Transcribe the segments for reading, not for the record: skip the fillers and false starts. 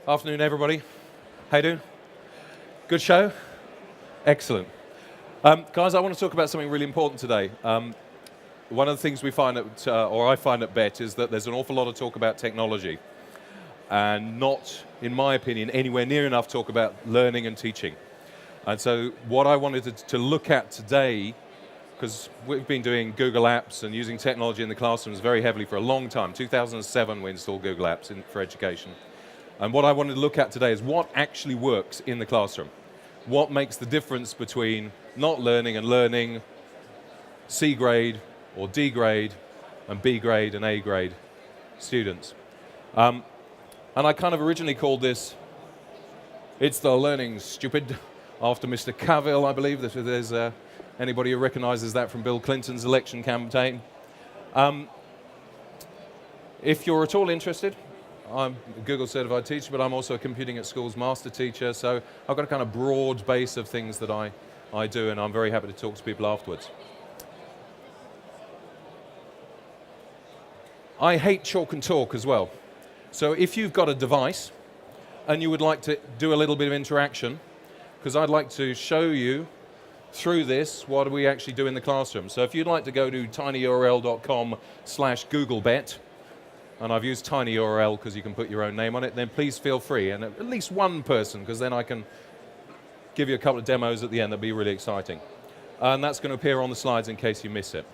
Afternoon, everybody. How you doing? Good show? Excellent. Guys, I want to talk about something really important today. One of the things we find or I find at BETT is that there's an awful lot of talk about technology and not, in my opinion, anywhere near enough talk about learning and teaching. And so what I wanted to look at today, because we've been doing Google Apps and using technology in the classrooms very heavily for a long time. 2007 we installed Google Apps for education. And what I wanted to look at today is what actually works in the classroom. What makes the difference between not learning and learning, C grade or D grade, and B grade and A grade students. And I kind of originally called this, It's the Learning Stupid, after Mr. Cavill, I believe. There's anybody who recognizes that from Bill Clinton's election campaign. If you're at all interested, I'm a Google certified teacher, but I'm also a Computing at Schools master teacher, so I've got a kind of broad base of things that I do, and I'm very happy to talk to people afterwards. I hate chalk and talk as well. So if you've got a device and you would like to do a little bit of interaction, because I'd like to show you through this what we actually do in the classroom. So if you'd like to go to tinyurl.com/googlebet, and I've used tinyurl because you can put your own name on it, then please feel free, and at least one person, because then I can give you a couple of demos at the end. That'll be really exciting. And that's going to appear on the slides in case you miss it.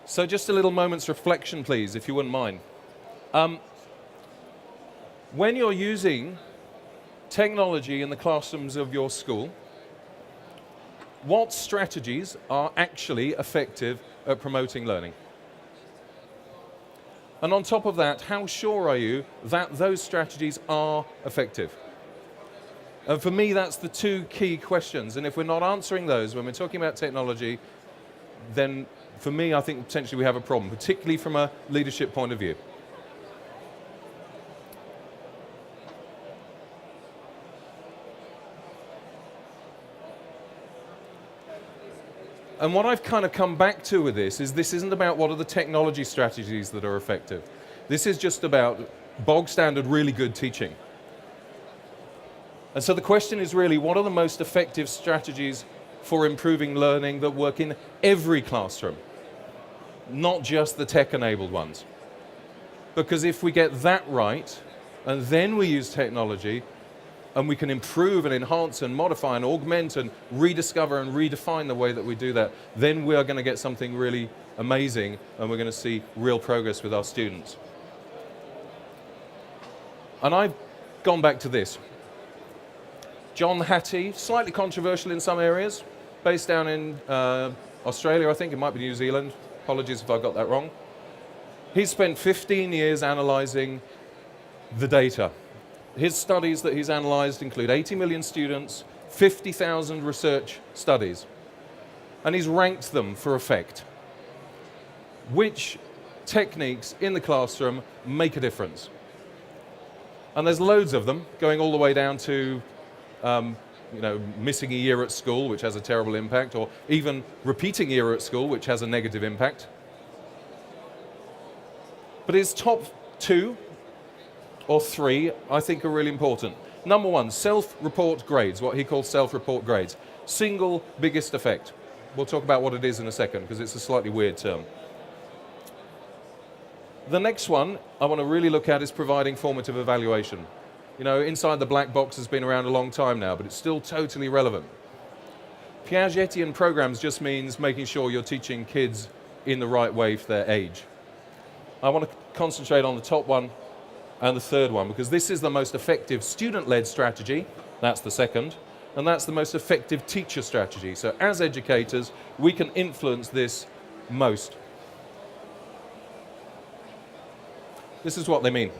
So just a little moment's reflection, please, if you wouldn't mind. When you're using technology in the classrooms of your school, what strategies are actually effective at promoting learning? And on top of that, how sure are you that those strategies are effective? And for me, that's the two key questions. And if we're not answering those when we're talking about technology, then for me, I think potentially we have a problem, particularly from a leadership point of view. And what I've kind of come back to with this isn't about what are the technology strategies that are effective. This is just about bog standard, really good teaching. And so the question is really, what are the most effective strategies for improving learning that work in every classroom? Not just the tech-enabled ones. Because if we get that right, and then we use technology, and we can improve and enhance and modify and augment and rediscover and redefine the way that we do that, then we are going to get something really amazing, and we're going to see real progress with our students. And I've gone back to this. John Hattie, slightly controversial in some areas, based down in Australia, I think. It might be New Zealand. Apologies if I got that wrong. He's spent 15 years analyzing the data. His studies that he's analyzed include 80 million students, 50,000 research studies, and he's ranked them for effect. Which techniques in the classroom make a difference? And there's loads of them, going all the way down to missing a year at school, which has a terrible impact, or even repeating a year at school, which has a negative impact. But his top two or three, I think, are really important. Number one, self-report grades, what he calls self-report grades. Single biggest effect. We'll talk about what it is in a second, because it's a slightly weird term. The next one I want to really look at is providing formative evaluation. You know, inside the black box has been around a long time now, but it's still totally relevant. Piagetian programs just means making sure you're teaching kids in the right way for their age. I want to concentrate on the top one and the third one, because this is the most effective student-led strategy, that's the second, and that's the most effective teacher strategy. So as educators, we can influence this most. This is what they mean.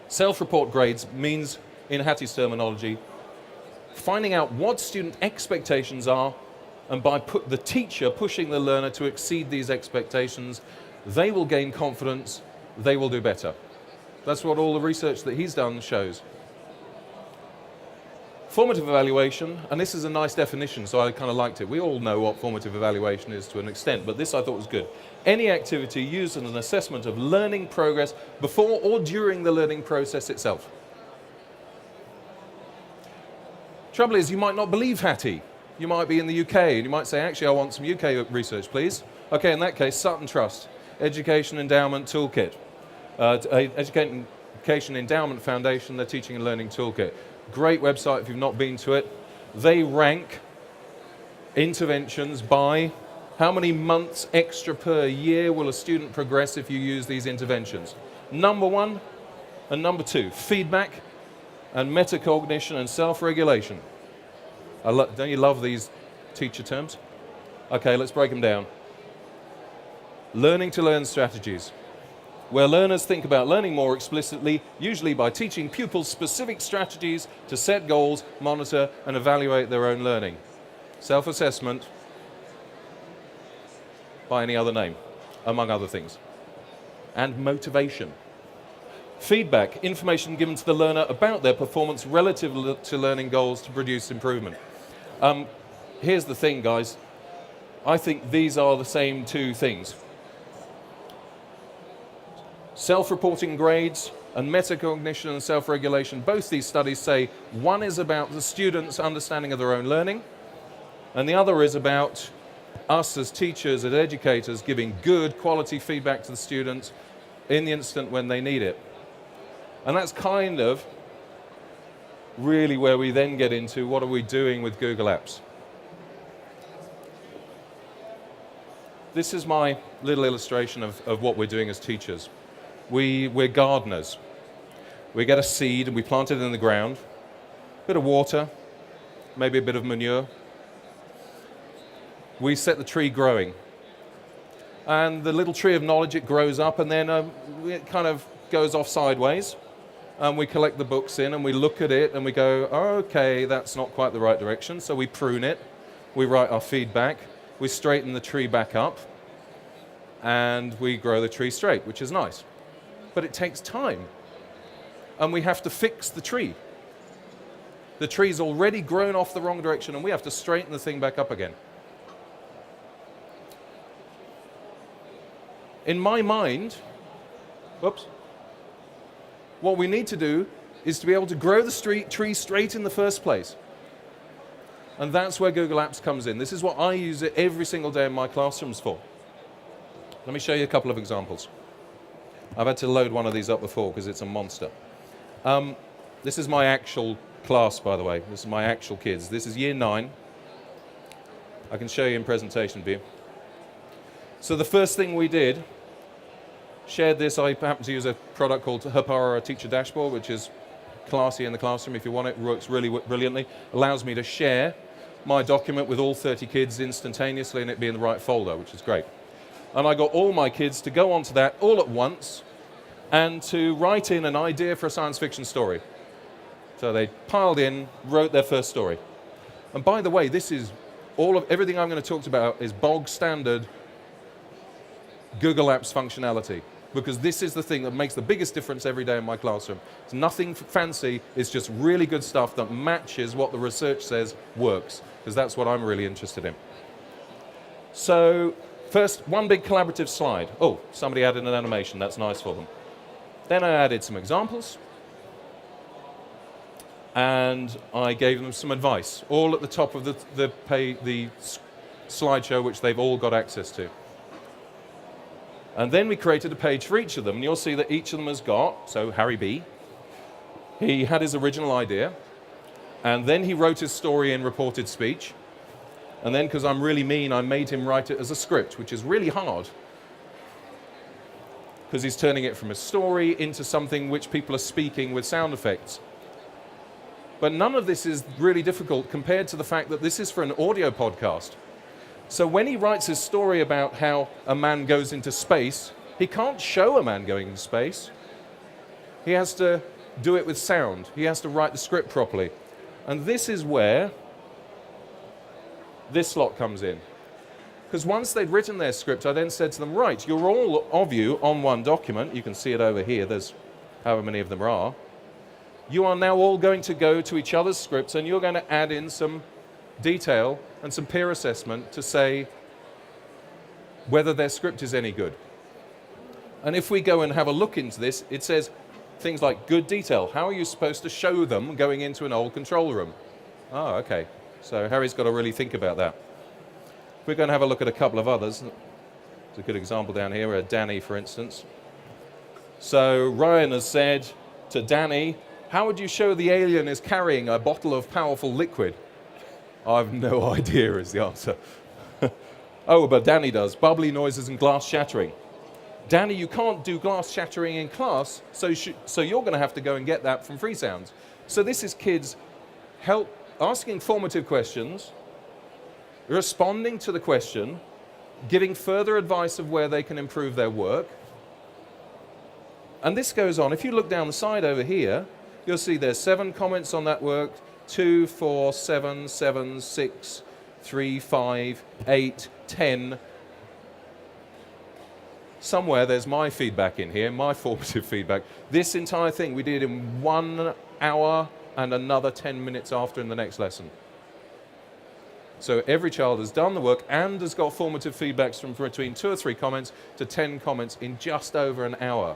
Self-report grades means, in Hattie's terminology, finding out what student expectations are, and by the teacher pushing the learner to exceed these expectations, they will gain confidence, they will do better. That's what all the research that he's done shows. Formative evaluation, and this is a nice definition, so I kind of liked it. We all know what formative evaluation is to an extent, but this I thought was good. Any activity used as an assessment of learning progress before or during the learning process itself. Trouble is, you might not believe Hattie. You might be in the UK, and you might say, actually, I want some UK research, please. Okay, in that case, Sutton Trust, Education Endowment Toolkit. Education Endowment Foundation, their Teaching and Learning Toolkit. Great website if you've not been to it. They rank interventions by how many months extra per year will a student progress if you use these interventions. Number 1 and number 2, feedback and metacognition and self-regulation. Don't you love these teacher terms? Okay, let's break them down. Learning to learn strategies, where learners think about learning more explicitly, usually by teaching pupils specific strategies to set goals, monitor, and evaluate their own learning. Self-assessment by any other name, among other things. And motivation. Feedback, information given to the learner about their performance relative to learning goals to produce improvement. Here's the thing, guys. I think these are the same two things. Self-reporting grades and metacognition and self-regulation, both these studies say one is about the student's understanding of their own learning, and the other is about us as teachers, as educators, giving good quality feedback to the students in the instant when they need it. And that's kind of really where we then get into what are we doing with Google Apps. This is my little illustration of what we're doing as teachers. We're gardeners. We get a seed and we plant it in the ground, a bit of water, maybe a bit of manure. We set the tree growing. And the little tree of knowledge, it grows up and then it kind of goes off sideways. And we collect the books in and we look at it and we go, oh, okay, that's not quite the right direction. So we prune it, we write our feedback, we straighten the tree back up, and we grow the tree straight, which is nice. But it takes time. And we have to fix the tree. The tree's already grown off the wrong direction and we have to straighten the thing back up again. In my mind, what we need to do is to be able to grow the tree straight in the first place. And that's where Google Apps comes in. This is what I use it every single day in my classrooms for. Let me show you a couple of examples. I've had to load one of these up before because it's a monster. This is my actual class, by the way. This is my actual kids. This is year 9. I can show you in presentation view. So the first thing we did, shared this. I happen to use a product called Hapara Teacher Dashboard, which is classy in the classroom if you want it. It works really brilliantly. Allows me to share my document with all 30 kids instantaneously and it be in the right folder, which is great. And I got all my kids to go onto that all at once and to write in an idea for a science fiction story. So they piled in, wrote their first story. And by the way, this is everything I'm going to talk about is bog standard Google Apps functionality, because this is the thing that makes the biggest difference every day in my classroom. It's nothing fancy, it's just really good stuff that matches what the research says works, because that's what I'm really interested in. So first, one big collaborative slide. Oh, somebody added an animation, that's nice for them. Then I added some examples, and I gave them some advice, all at the top of the slideshow, which they've all got access to. And then we created a page for each of them, and you'll see that each of them has got, so Harry B, he had his original idea, and then he wrote his story in reported speech, and then, because I'm really mean, I made him write it as a script, which is really hard, because he's turning it from a story into something which people are speaking with sound effects. But none of this is really difficult compared to the fact that this is for an audio podcast. So when he writes his story about how a man goes into space, he can't show a man going into space. He has to do it with sound. He has to write the script properly. And this is where this lot comes in. Because once they'd written their script, I then said to them, right, you're all of you on one document. You can see it over here. There's however many of them are. You are now all going to go to each other's scripts and you're going to add in some detail and some peer assessment to say whether their script is any good. And if we go and have a look into this, it says things like good detail. How are you supposed to show them going into an old control room? Oh, okay. So Harry's got to really think about that. We're going to have a look at a couple of others. There's a good example down here, Danny, for instance. So Ryan has said to Danny, how would you show the alien is carrying a bottle of powerful liquid? I've no idea is the answer. Oh, but Danny does. Bubbly noises and glass shattering. Danny, you can't do glass shattering in class, so you're going to have to go and get that from Free Sounds. So this is kids asking formative questions, responding to the question, giving further advice of where they can improve their work. And this goes on. If you look down the side over here, you'll see there's 7 comments on that work, 2, 4, 7, 7, 6, 3, 5, 8, 10. Somewhere there's my feedback in here, my formative feedback. This entire thing we did in 1 hour and another 10 minutes after in the next lesson. So every child has done the work and has got formative feedbacks from between 2 or 3 comments to 10 comments in just over an hour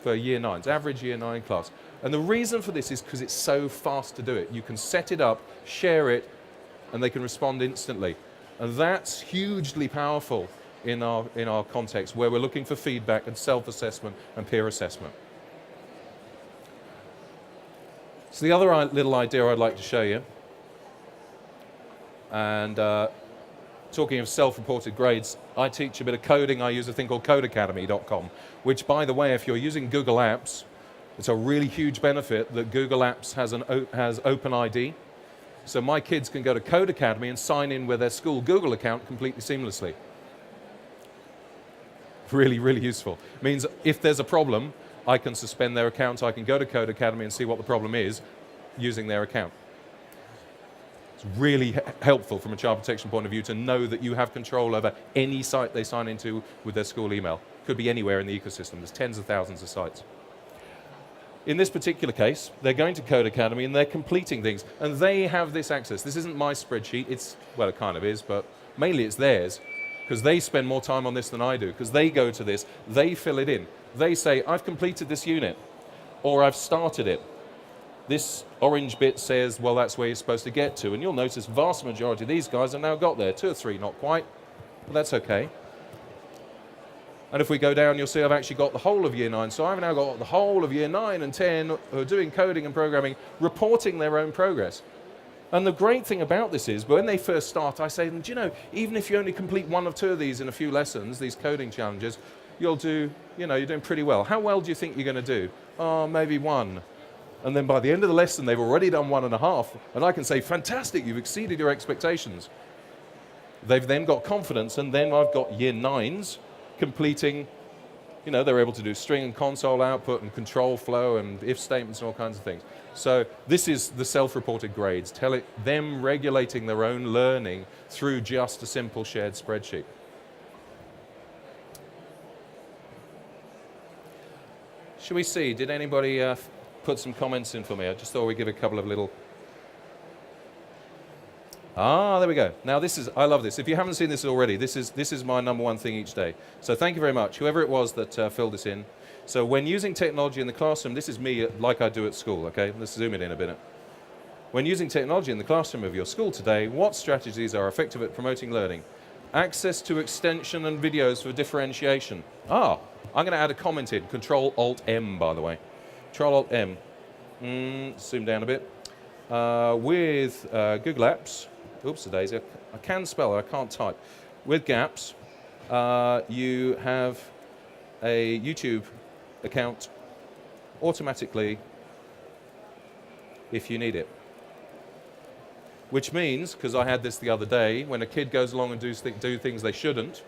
for year 9s, average year 9 class. And the reason for this is because it's so fast to do it. You can set it up, share it, and they can respond instantly. And that's hugely powerful in our context where we're looking for feedback and self-assessment and peer assessment. So the other little idea I'd like to show you, and talking of self-reported grades, I teach a bit of coding. I use a thing called codeacademy.com, which, by the way, if you're using Google Apps, it's a really huge benefit that Google Apps has OpenID. So my kids can go to Code Academy and sign in with their school Google account completely seamlessly. Really, really useful. Means if there's a problem, I can suspend their account. I can go to Code Academy and see what the problem is using their account. It's really helpful from a child protection point of view to know that you have control over any site they sign into with their school email. Could be anywhere in the ecosystem. There's tens of thousands of sites. In this particular case, they're going to Code Academy and they're completing things, and they have this access. This isn't my spreadsheet. Well, it kind of is, but mainly it's theirs, because they spend more time on this than I do, because they go to this, they fill it in. They say, I've completed this unit, or I've started it. This orange bit says, well, that's where you're supposed to get to, and you'll notice vast majority of these guys have now got there. 2 or 3, not quite, but that's okay. And if we go down, you'll see I've actually got the whole of Year 9. So I've now got the whole of Year 9 and 10 who are doing coding and programming, reporting their own progress. And the great thing about this is, when they first start, I say to them, do you know, even if you only complete 1 or 2 of these in a few lessons, these coding challenges, you're doing pretty well. How well do you think you're going to do? Oh, maybe 1. And then by the end of the lesson, they've already done 1.5. And I can say, fantastic, you've exceeded your expectations. They've then got confidence, and then I've got Year 9s completing, they're able to do string and console output and control flow and if statements and all kinds of things. So this is the self-reported grades, them regulating their own learning through just a simple shared spreadsheet. Should we see, did anybody put some comments in for me? I just thought we'd give a couple of little... there we go. Now I love this. If you haven't seen this already, this is my number 1 thing each day. So thank you very much, whoever it was that filled this in. So when using technology in the classroom, this is me like I do at school, okay? Let's zoom it in a bit. When using technology in the classroom of your school today, what strategies are effective at promoting learning? Access to extension and videos for differentiation. I'm going to add a comment in. Control-Alt-M, by the way. Control-Alt-M. Zoom down a bit. With Google Apps, oops, daisy, I can spell, I can't type. With GAPS, you have a YouTube account automatically if you need it. Which means, because I had this the other day, when a kid goes along and do things they shouldn't,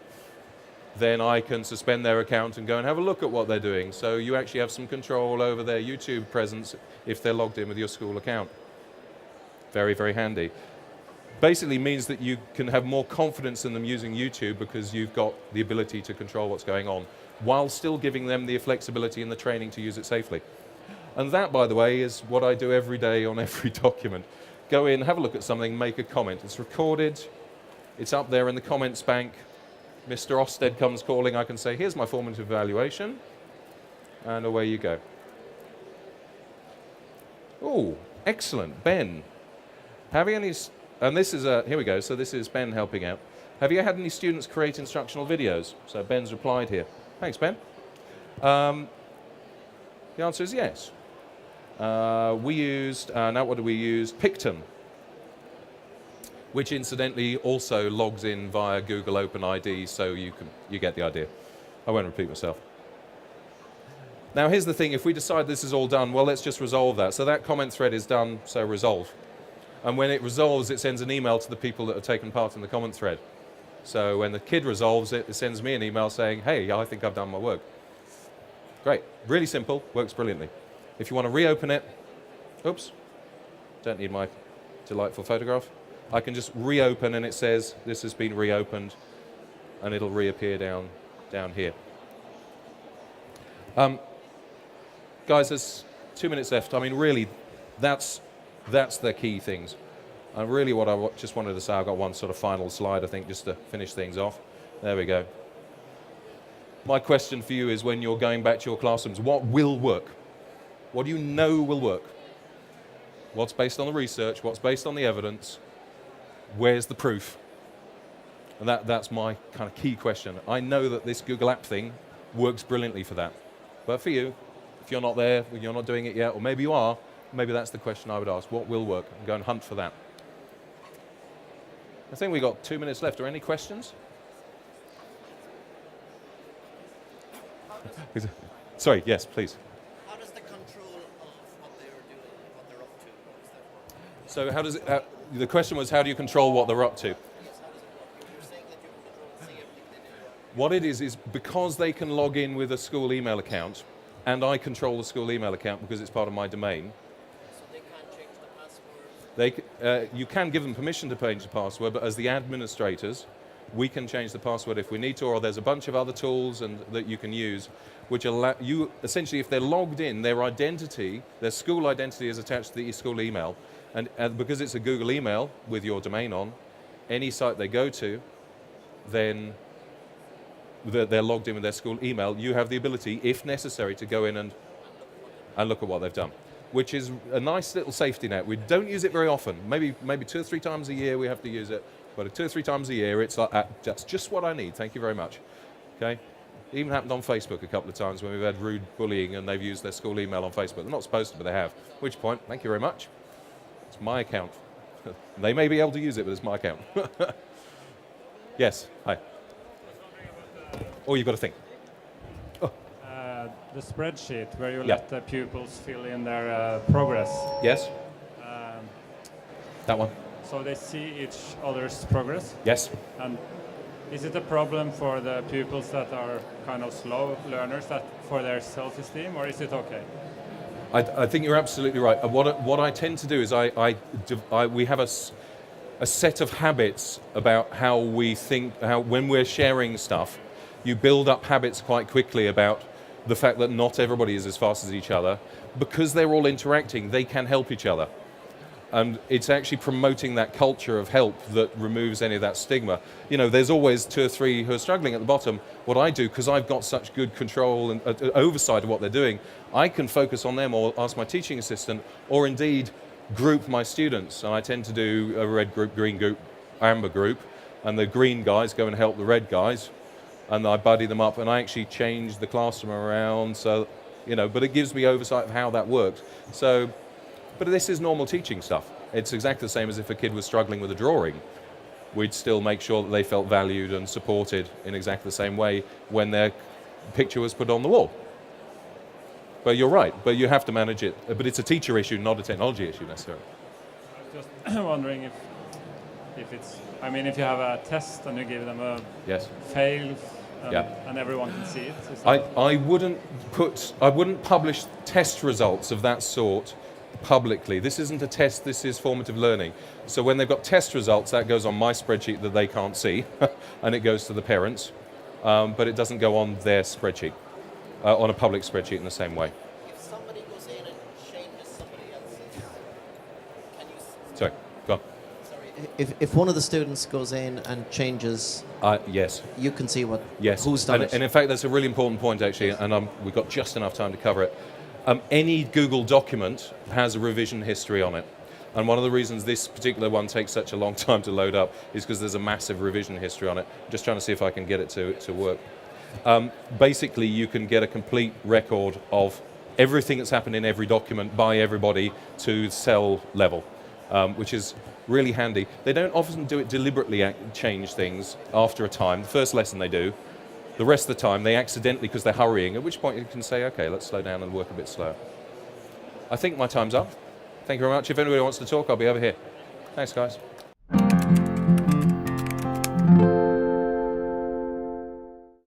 then I can suspend their account and go and have a look at what they're doing. So you actually have some control over their YouTube presence if they're logged in with your school account. Very, very handy. Basically means that you can have more confidence in them using YouTube because you've got the ability to control what's going on while still giving them the flexibility and the training to use it safely. And that, by the way, is what I do every day on every document. Go in, have a look at something, make a comment. It's recorded, it's up there in the comments bank. Mr. Ofsted comes calling, I can say, here's my formative evaluation, and away you go. Oh, excellent, Ben. Have you any, and this is, here we go, so this is Ben helping out. Have you had any students create instructional videos? So Ben's replied here. Thanks, Ben. The answer is yes. We used, now what do we use? Picton, which incidentally also logs in via Google OpenID, so you get the idea. I won't repeat myself. Now here's the thing, if we decide this is all done, well, let's just resolve that. So that comment thread is done, so resolve. And when it resolves, it sends an email to the people that have taken part in the comment thread. So when the kid resolves it, it sends me an email saying, hey, I think I've done my work. Great, really simple, works brilliantly. If you want to reopen it, oops, don't need my delightful photograph. I can just reopen and it says this has been reopened and it'll reappear down here. Guys, there's 2 minutes left. I mean, really, that's the key things. And really what I just wanted to say, I've got one sort of final slide, I think, just to finish things off. There we go. My question for you is when you're going back to your classrooms, what will work? What do you know will work? What's based on the research? What's based on the evidence? Where's the proof? And that's my kind of key question. I know that this Google app thing works brilliantly for that. But for you, if you're not there, you're not doing it yet, or maybe you are, maybe that's the question I would ask. What will work? And go and hunt for that. I think we've got 2 minutes left. Are any questions? Sorry, yes, please. How does the control of what they're doing, what they're up to, So how does it, the question was, how do you control what they're up to? yes, how does it work? You're saying that you can control and see everything they do. What it is because they can log in with a school email account, and I control the school email account because it's part of my domain. So they can't change the password? You can give them permission to change the password, but as the administrators, we can change the password if we need to, or there's a bunch of other tools that you can use, which allow you, essentially, if they're logged in, their identity, their school identity is attached to the school email, and because it's a Google email with your domain on, any site they go to, then they're logged in with their school email. You have the ability, if necessary, to go in and look at what they've done, which is a nice little safety net. We don't use it very often. Maybe 2 or 3 times a year we have to use it, but 2 or 3 times a year it's like, that's just what I need. Thank you very much. Okay. Even happened on Facebook a couple of times when we've had rude bullying and they've used their school email on Facebook. They're not supposed to, but they have. At which point, thank you very much. It's my account. They may be able to use it, but it's my account. Yes. Hi. Oh, you've got to think. Oh. The spreadsheet where you Yeah. let the pupils fill in their progress. Yes. That one. So they see each other's progress. Yes. And is it a problem for the pupils that are kind of slow learners that for their self-esteem, or is it okay? I think you're absolutely right. What I tend to do is we have a set of habits about how we think, when we're sharing stuff, you build up habits quite quickly about the fact that not everybody is as fast as each other. Because they're all interacting, they can help each other. And it's actually promoting that culture of help that removes any of that stigma. You know, there's always 2 or 3 who are struggling at the bottom. What I do, because I've got such good control and oversight of what they're doing, I can focus on them or ask my teaching assistant, or indeed group my students. And I tend to do a red group, green group, amber group, and the green guys go and help the red guys, and I buddy them up, and I actually change the classroom around. So, you know, but it gives me oversight of how that works. So. But this is normal teaching stuff. It's exactly the same as if a kid was struggling with a drawing. We'd still make sure that they felt valued and supported in exactly the same way when their picture was put on the wall. But you're right, but you have to manage it. But it's a teacher issue, not a technology issue necessarily. I was just wondering if it's, I mean, if you have a test and you give them a Yes. fail Yeah. and everyone can see it. Is I wouldn't publish test results of that sort publicly. This isn't a test, this is formative learning. So when they've got test results, that goes on my spreadsheet that they can't see, and it goes to the parents, but it doesn't go on their spreadsheet, on a public spreadsheet in the same way. If somebody goes in and if one of the students goes in and changes, Yes. you can see what Yes, who's done and, it. and in fact, that's a really important point, actually, and we've got just enough time to cover it. Any Google document has a revision history on it. And one of the reasons this particular one takes such a long time to load up is because there's a massive revision history on it. I'm just trying to see if I can get it to work. Basically, you can get a complete record of everything that's happened in every document by everybody to cell level, which is really handy. They don't often do it deliberately, change things after a time. The first lesson they do. The rest of the time, they accidentally, because they're hurrying, at which point you can say, okay, let's slow down and work a bit slower. I think my time's up. Thank you very much. If anybody wants to talk, I'll be over here. Thanks, guys.